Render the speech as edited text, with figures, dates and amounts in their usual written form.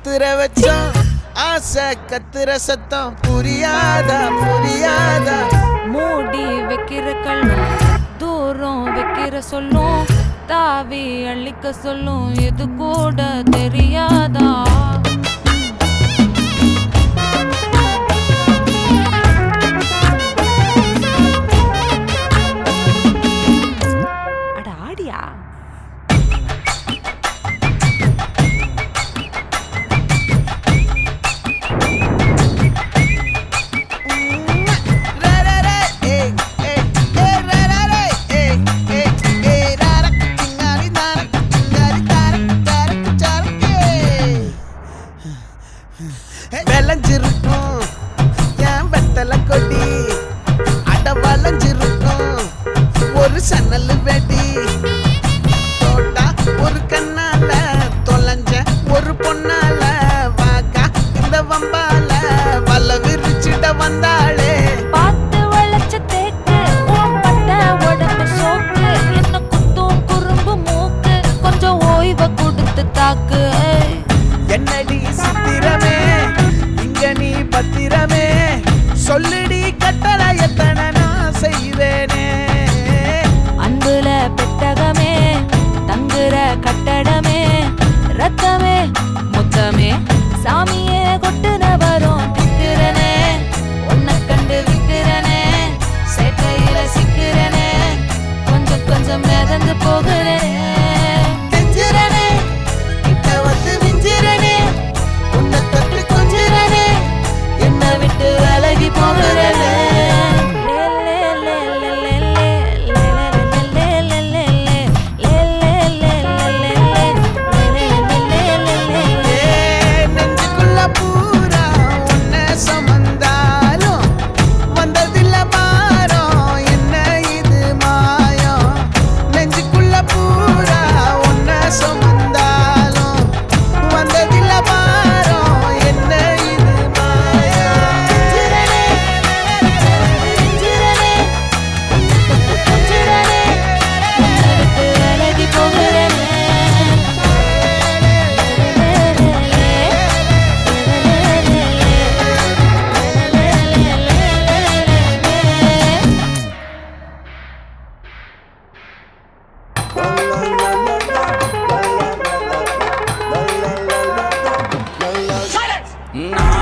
முத்துற வச்சோம் ஆசை கத்துற சத்தம் புரியாதா புரியாதா மூடி வைக்கிற கல்லும் தூரம் வைக்கிற சொல்லும் தாவி அள்ளிக்க சொல்லும் இது கூட தெரியாதா அட ஆடியா விளைஞ்சிருக்கும் என் வெத்தலை கொடி அட வளைஞ்சிருக்கும் ஒரு சன்னல் வெடி தோட்டா ஒரு கண்ணால தொலைஞ்ச ஒரு பொண்ணால வாக்கா இந்த வம்பால வல்ல விரிச்சிட வந்தாளே பார்த்து வளைச்ச தேக்கு உன் பட்ட உடம்பு சோக்கு என்ன குத்தும் குறும்பு மூக்கு கொஞ்சம் ஓய்வை கொடுத்து தாக்கு என்னடி சித்திரமே இங்க நீ பத்திரமே சொல்லுடி கட்டளை எத்தனை நான் செய்வேனே அன்புல பெட்டகமே தங்குற கட்டடமே ரத்தமே முத்தமே சாமியே கொட்டுன வரும் திக்கிறனே உன்னை கண்டு விக்கிறனே சேட்டையில சிக்கிறனே கொஞ்சம் கொஞ்சம் மிதந்து போகிறனே கெஞ்சிறனே கிட்ட வந்து மிஞ்சிறனே உன்னை தொட்டு கொஞ்சிறனே என்னை விட்டு விலகி போகிறனே நெஞ்சுக்குள்ள பூரா உன்னை சுமந்தாலும் வந்ததில்ல பாரம் என்ன இது மாயம் நெஞ்சுக்குள்ள பூரா உன்னை சுமந்தாலும் வந்ததில்ல பாரம் என்ன இது மாயம் விலகி போகிறனே நான்